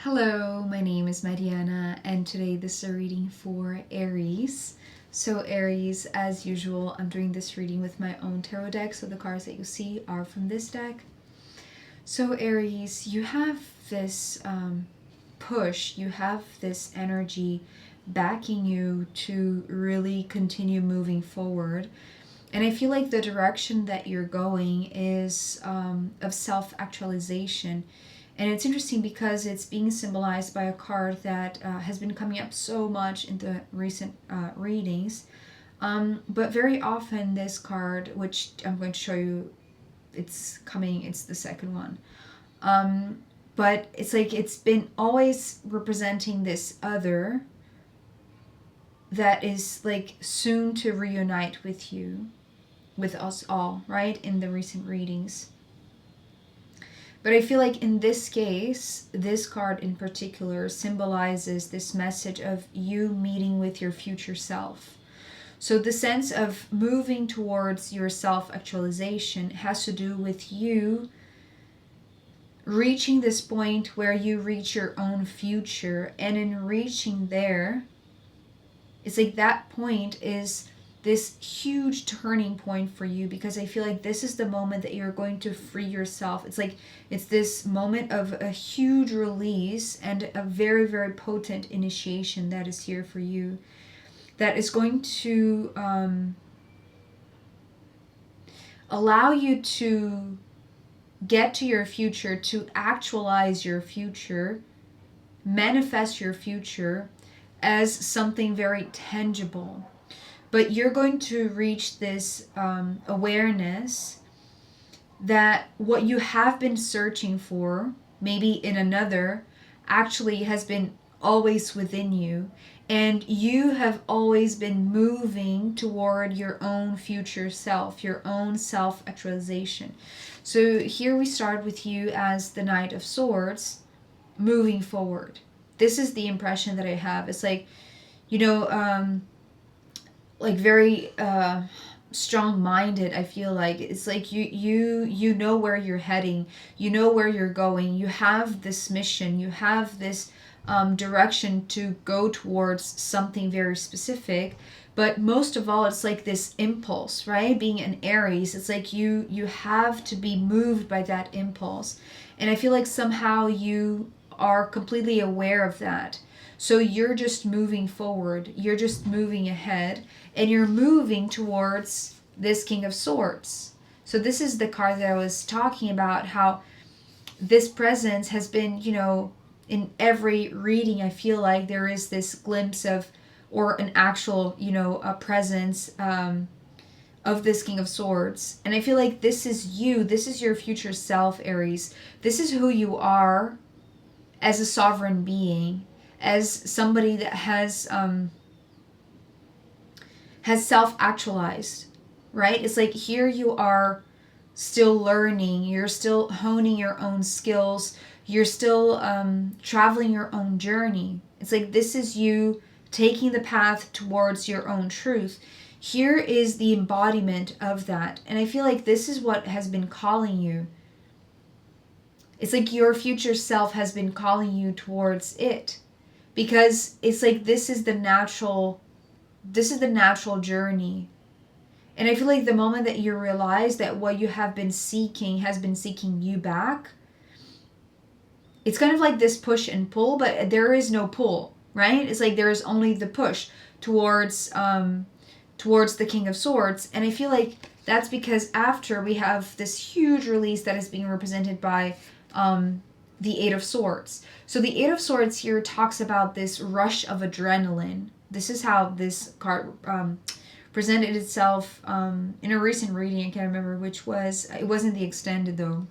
Hello, my name is Mariana, and today this is a reading for Aries. So Aries, as usual, I'm doing this reading with my own tarot deck, so the cards that you see are from this deck. So Aries, you have this push, you have this energy backing you to really continue moving forward. And I feel like the direction that you're going is of self-actualization. And it's interesting because it's being symbolized by a card that has been coming up so much in the recent readings. But very often this card, which I'm going to show you, it's the second one. But it's like it's been always representing this other that is like soon to reunite with you, with us all, right, in the recent readings. But I feel like in this case, this card in particular symbolizes this message of you meeting with your future self. So the sense of moving towards your self-actualization has to do with you reaching this point where you reach your own future. And in reaching there, it's like that point is this huge turning point for you, because I feel like this is the moment that you're going to free yourself. It's like it's this moment of a huge release and a very, very potent initiation that is here for you, that is going to allow you to get to your future, to actualize your future, manifest your future as something very tangible. But you're going to reach this awareness that what you have been searching for, maybe in another, actually has been always within you. And you have always been moving toward your own future self, your own self-actualization. So here we start with you as the Knight of Swords, moving forward. This is the impression that I have. It's like, like very strong-minded. I feel like it's like you know where you're heading, you know where you're going, you have this mission, you have this direction to go towards something very specific. But most of all, it's like this impulse, right? Being an Aries, it's like you have to be moved by that impulse. And I feel like somehow you are completely aware of that. So you're just moving forward, you're just moving ahead, and you're moving towards this King of Swords. So this is the card that I was talking about, how this presence has been, in every reading. I feel like there is this glimpse of, or an actual, a presence of this King of Swords. And I feel like this is you, this is your future self, Aries. This is who you are as a sovereign being, as somebody that has self-actualized, right? It's like here you are still learning, you're still honing your own skills, you're still traveling your own journey. It's like this is you taking the path towards your own truth. Here is the embodiment of that. And I feel like this is what has been calling you. It's like your future self has been calling you towards it. Because it's like this is the natural journey. And I feel like the moment that you realize that what you have been seeking has been seeking you back, it's kind of like this push and pull, but there is no pull, right? It's like there is only the push towards the King of Swords. And I feel like that's because after we have this huge release that is being represented by the Eight of Swords. So the Eight of Swords here talks about this rush of adrenaline. This is how this card presented itself in a recent reading. I can't remember which was. It wasn't the extended though.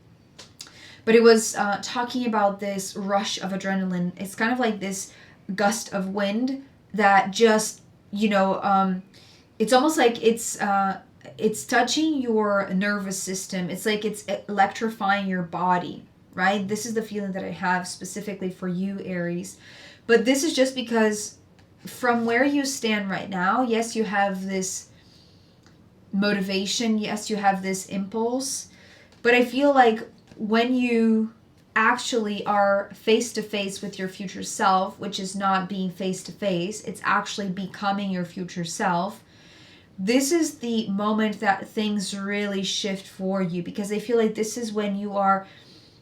But it was talking about this rush of adrenaline. It's kind of like this gust of wind that just, it's almost like it's touching your nervous system. It's like it's electrifying your body. Right? This is the feeling that I have specifically for you, Aries. But this is just because from where you stand right now, yes, you have this motivation. Yes, you have this impulse. But I feel like when you actually are face to face with your future self, which is not being face to face, it's actually becoming your future self. This is the moment that things really shift for you, because I feel like this is when you are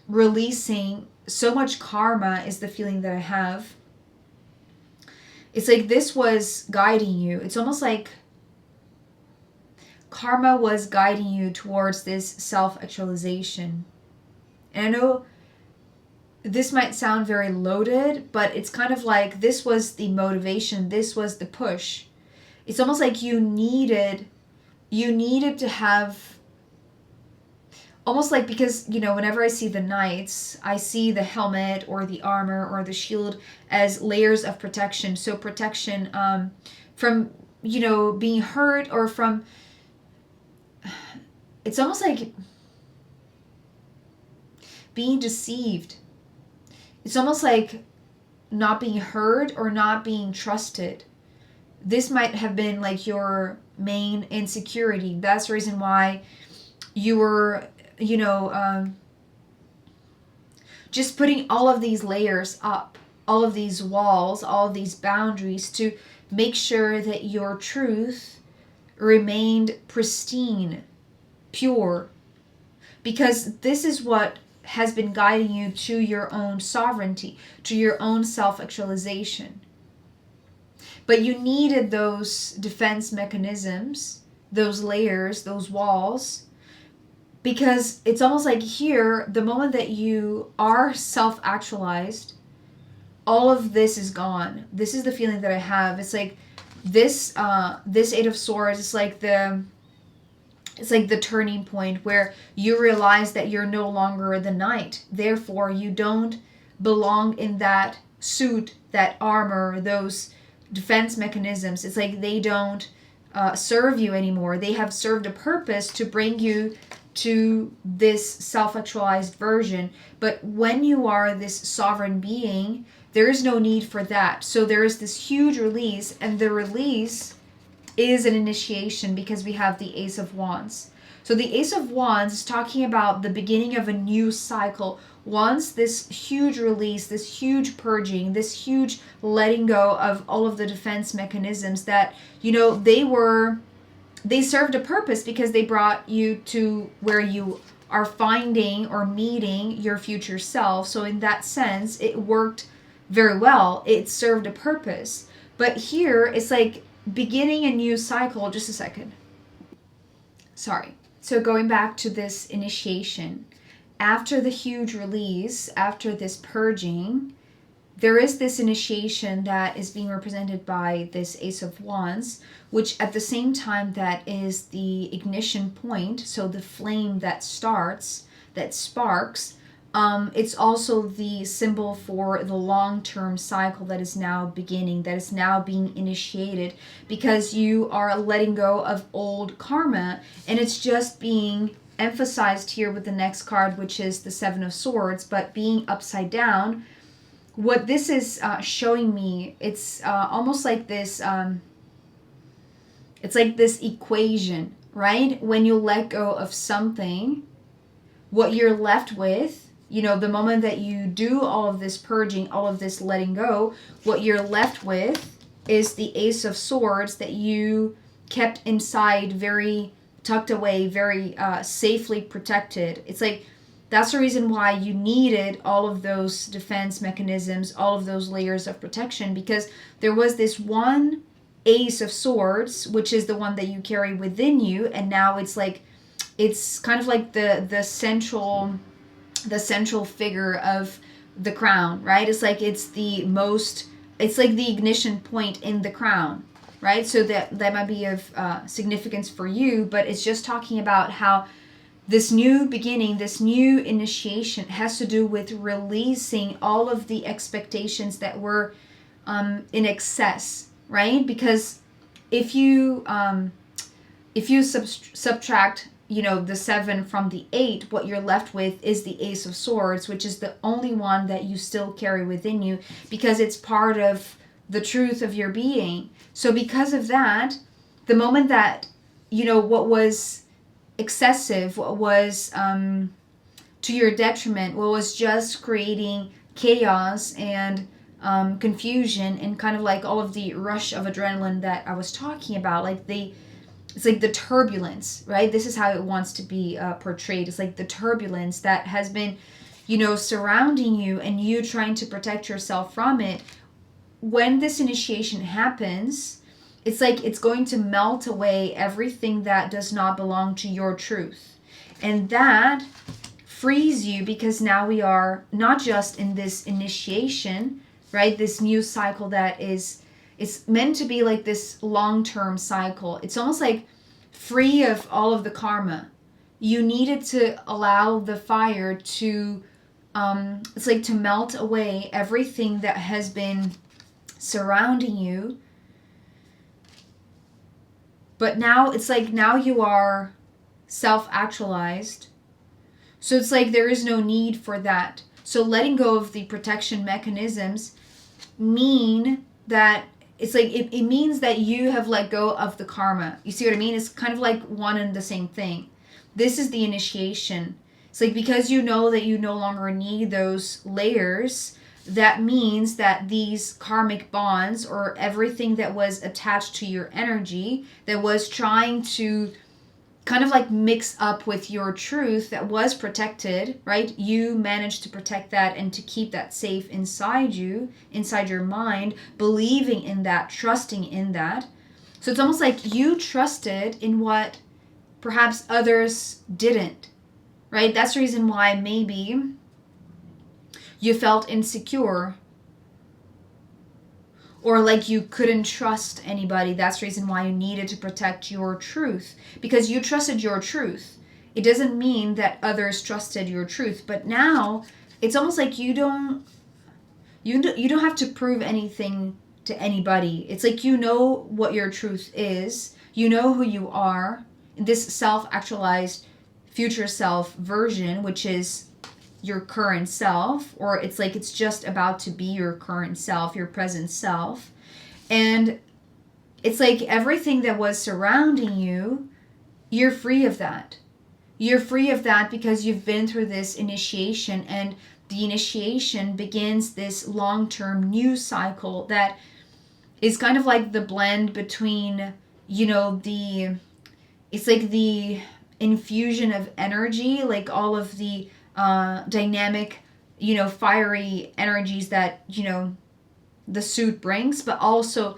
releasing so much karma, is the feeling that I have. It's like this was guiding you. It's almost like karma was guiding you towards this self-actualization. And I know this might sound very loaded, but it's kind of like this was the motivation, this was the push. It's almost like you needed to have, almost like, because, you know, whenever I see the knights, I see the helmet or the armor or the shield as layers of protection. So protection from, you know, being hurt, or from, it's almost like being deceived. It's almost like not being heard or not being trusted. This might have been like your main insecurity. That's the reason why you were, you know, just putting all of these layers up, all of these walls, all of these boundaries to make sure that your truth remained pristine, pure. Because this is what has been guiding you to your own sovereignty, to your own self-actualization. But you needed those defense mechanisms, those layers, those walls, because it's almost like here, the moment that you are self-actualized, all of this is gone. This is the feeling that I have. It's like this Eight of Swords is like it's like the turning point where you realize that you're no longer the knight. Therefore, you don't belong in that suit, that armor, those defense mechanisms. It's like they don't serve you anymore. They have served a purpose to bring you to this self-actualized version. But when you are this sovereign being, there is no need for that. So there is this huge release, and the release is an initiation, because we have the Ace of Wands. So the Ace of Wands is talking about the beginning of a new cycle. Once this huge release, this huge purging, this huge letting go of all of the defense mechanisms that, you know, they served a purpose, because they brought you to where you are finding or meeting your future self. So in that sense, it worked very well. It served a purpose. But here, it's like beginning a new cycle. Just a second. Sorry. So going back to this initiation, after the huge release, after this purging, there is this initiation that is being represented by this Ace of Wands, which at the same time that is the ignition point, so the flame that starts, that sparks, it's also the symbol for the long-term cycle that is now beginning, that is now being initiated, because you are letting go of old karma, and it's just being emphasized here with the next card, which is the Seven of Swords, but being upside down. What this is showing me, it's almost like this, it's like this equation, right? When you let go of something, what you're left with, you know, the moment that you do all of this purging, all of this letting go, what you're left with is the Ace of Swords that you kept inside, very tucked away, very safely protected. It's like, that's the reason why you needed all of those defense mechanisms, all of those layers of protection, because there was this one Ace of Swords, which is the one that you carry within you, and now it's like, it's kind of like the central figure of the crown, right? It's like it's like the ignition point in the crown, right? So that might be of significance for you, but it's just talking about how this new beginning, this new initiation has to do with releasing all of the expectations that were in excess, right? Because if you subtract, you know, the 7 from the 8, what you're left with is the Ace of Swords, which is the only one that you still carry within you, because it's part of the truth of your being. So because of that, the moment that, you know, what was excessive, what was to your detriment, what was just creating chaos and confusion and kind of like all of the rush of adrenaline that I was talking about. Like it's like the turbulence, right? This is how it wants to be portrayed. It's like the turbulence that has been, surrounding you and you trying to protect yourself from it. When this initiation happens, it's like it's going to melt away everything that does not belong to your truth. And that frees you, because now we are not just in this initiation, right? This new cycle that it's meant to be like this long-term cycle. It's almost like free of all of the karma. You needed to allow the fire to it's like to melt away everything that has been surrounding you. But now it's like now you are self-actualized. So it's like there is no need for that. So letting go of the protection mechanisms mean that it's like it means that you have let go of the karma. You see what I mean? It's kind of like one and the same thing. This is the initiation. It's like because you know that you no longer need those layers, that means that these karmic bonds or everything that was attached to your energy that was trying to kind of like mix up with your truth that was protected, right? You managed to protect that and to keep that safe inside you, inside your mind, believing in that, trusting in that. So it's almost like you trusted in what perhaps others didn't, right? That's the reason why maybe you felt insecure or like you couldn't trust anybody. That's the reason why you needed to protect your truth, because you trusted your truth. It doesn't mean that others trusted your truth, but now it's almost like you don't have to prove anything to anybody. It's like you know what your truth is. You know who you are. This self-actualized future self version, which is your current self, or it's like it's just about to be your current self, your present self. And it's like everything that was surrounding you, you're free of that. You're free of that because you've been through this initiation, and the initiation begins this long-term new cycle that is kind of like the blend between, it's like the infusion of energy, like all of the dynamic, fiery energies that, the suit brings, but also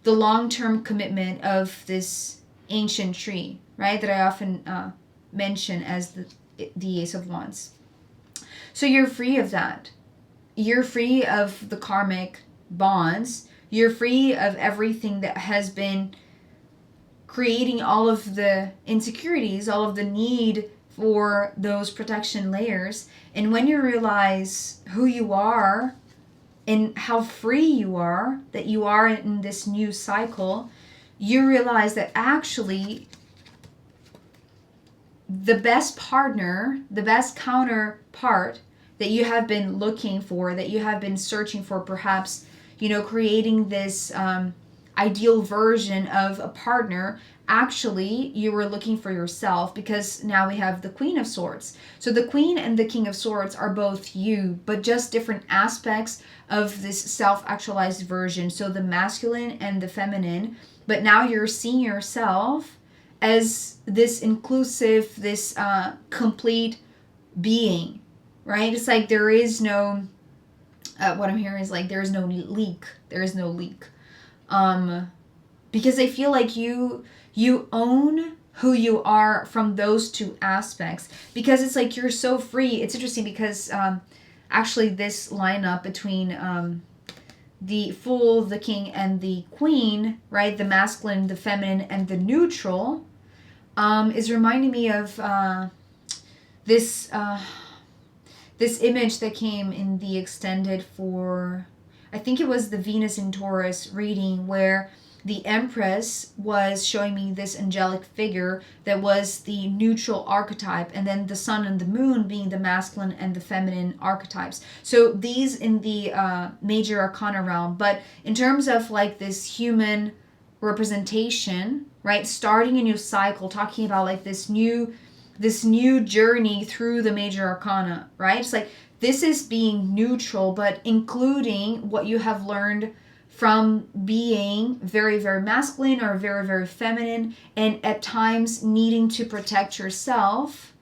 the long-term commitment of this ancient tree, right? That I often mention as the Ace of Wands. So you're free of that. You're free of the karmic bonds. You're free of everything that has been creating all of the insecurities, all of the need for those protection layers. And when you realize who you are and how free you are, that you are in this new cycle, you realize that actually the best partner, the best counterpart that you have been looking for, that you have been searching for, perhaps, creating this ideal version of a partner, actually you were looking for yourself, because now we have the Queen of Swords. So the Queen and the King of Swords are both you, but just different aspects of this self-actualized version. So the masculine and the feminine, but now you're seeing yourself as this inclusive, this complete being, right? It's like there is no, what I'm hearing is like there is no leak. There is no leak. Because I feel like you own who you are from those two aspects, because it's like you're so free. It's interesting because actually this lineup between the Fool, the King, and the Queen, right? The masculine, the feminine, and the neutral is reminding me of this image that came in the extended for, I think it was the Venus in Taurus reading, where the Empress was showing me this angelic figure that was the neutral archetype, and then the Sun and the Moon being the masculine and the feminine archetypes. So these in the major arcana realm, but in terms of like this human representation, right? Starting a new cycle, talking about like this new this new journey through the major arcana, right? It's like this is being neutral, but including what you have learned from being very, very masculine or very, very feminine, and at times needing to protect yourself.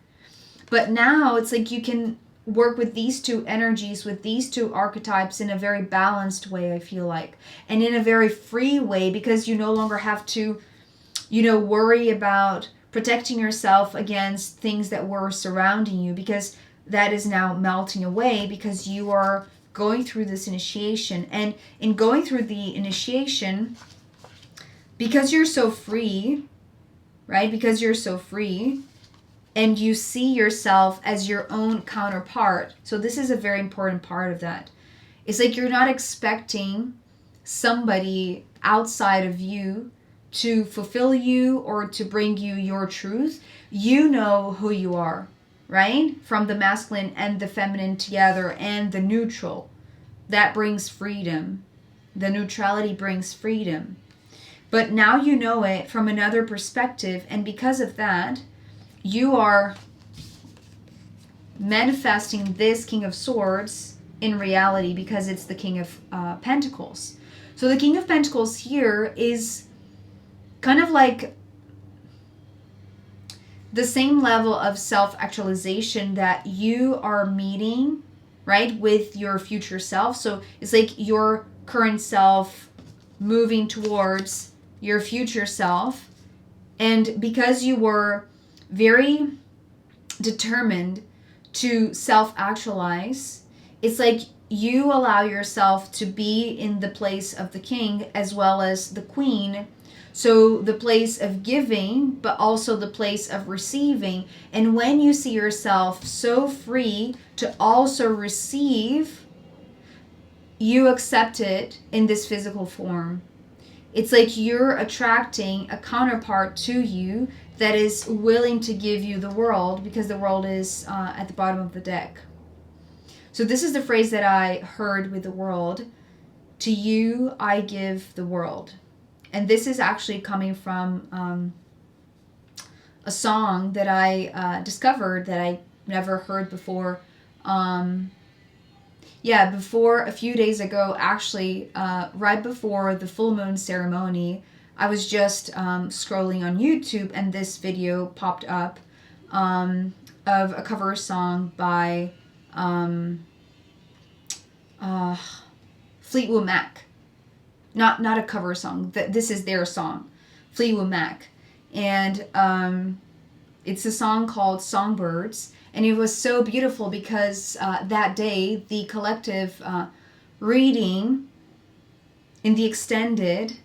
But now it's like you can work with these two energies, with these two archetypes in a very balanced way, I feel like, and in a very free way, because you no longer have to, worry about protecting yourself against things that were surrounding you, because that is now melting away because you are going through this initiation. And in going through the initiation, because you're so free, right? Because you're so free, and you see yourself as your own counterpart. So this is a very important part of that. It's like you're not expecting somebody outside of you to fulfill you or to bring you your truth. You know who you are, right? From the masculine and the feminine together and the neutral. That brings freedom. The neutrality brings freedom. But now you know it from another perspective, and because of that, you are manifesting this King of Swords in reality because it's the King of Pentacles. So the King of Pentacles here is kind of like the same level of self-actualization that you are meeting, right, with your future self. So it's like your current self moving towards your future self. And because you were very determined to self-actualize, it's like you allow yourself to be in the place of the king as well as the queen. So the place of giving, but also the place of receiving. And when you see yourself so free to also receive, you accept it in this physical form. It's like you're attracting a counterpart to you that is willing to give you the world, because the world is at the bottom of the deck. So this is the phrase that I heard with the world. To you, I give the world. And this is actually coming from a song that I discovered that I never heard before. Before a few days ago, actually, right before the full moon ceremony, I was just scrolling on YouTube, and this video popped up of a cover song by Fleetwood Mac. Not a cover song. This is their song, Fleetwood Mac, and it's a song called Songbirds. And it was so beautiful because that day, the collective reading in the extended,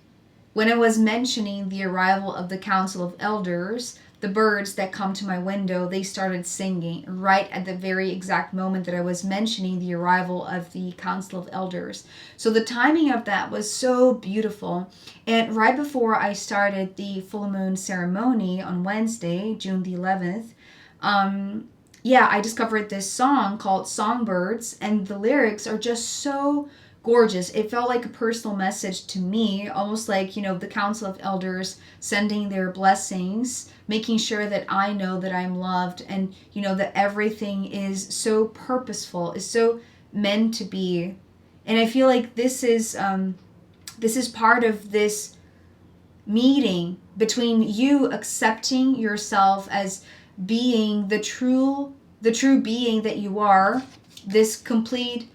when I was mentioning the arrival of the Council of Elders, the birds that come to my window, they started singing right at the very exact moment that I was mentioning the arrival of the Council of Elders. So the timing of that was so beautiful. And right before I started the full moon ceremony on Wednesday, June the 11th, I discovered this song called Songbirds, and the lyrics are just so gorgeous. It felt like a personal message to me, almost like, the Council of Elders sending their blessings, making sure that I know that I'm loved, and, that everything is so purposeful, is so meant to be. And I feel like this is part of this meeting between you accepting yourself as being the true being that you are, this complete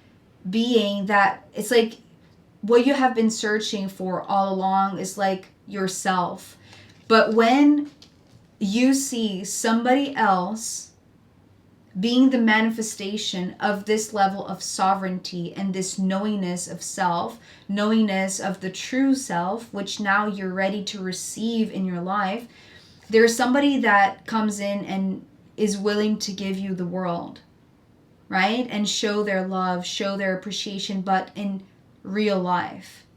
being that it's like what you have been searching for all along is like yourself. But when you see somebody else being the manifestation of this level of sovereignty and this knowingness of self, knowingness of the true self, which now you're ready to receive in your life, there's somebody that comes in and is willing to give you the world, right? And show their love, show their appreciation, but in real life.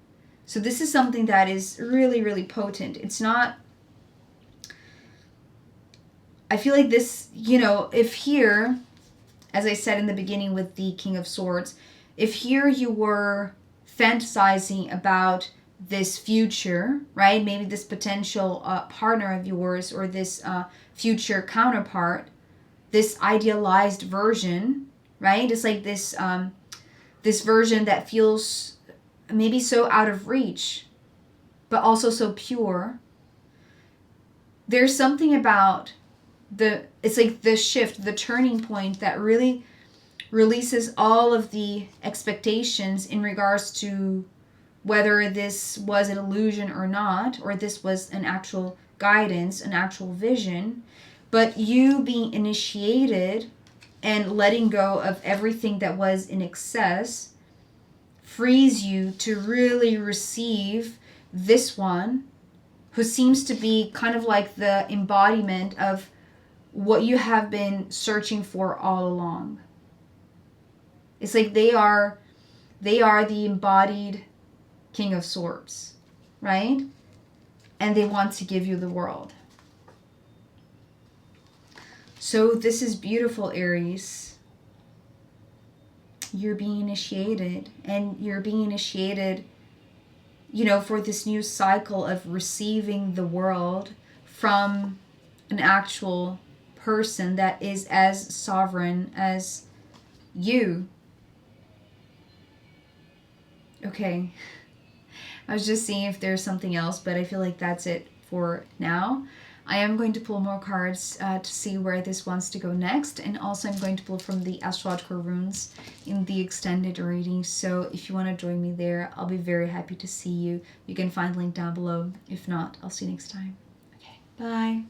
So this is something that is really, really potent. It's not, I feel like this, if here, as I said in the beginning with the King of Swords, if here you were fantasizing about this future, right? Maybe this potential partner of yours or this future counterpart, this idealized version, right? It's like this this version that feels maybe so out of reach, but also so pure. There's something about it's like the shift, the turning point that really releases all of the expectations in regards to whether this was an illusion or not, or this was an actual guidance, an actual vision. But you being initiated and letting go of everything that was in excess frees you to really receive this one, who seems to be kind of like the embodiment of what you have been searching for all along. It's like they are the embodied King of Swords, right? And they want to give you the world. So this is beautiful, Aries. You're being initiated, and you're being initiated, you know, for this new cycle of receiving the world from an actual person that is as sovereign as you. Okay. I was just seeing if there's something else, but I feel like that's it for now. I am going to pull more cards to see where this wants to go next. And also I'm going to pull from the astrological runes in the extended reading. So if you want to join me there, I'll be very happy to see you. You can find the link down below. If not, I'll see you next time. Okay, bye.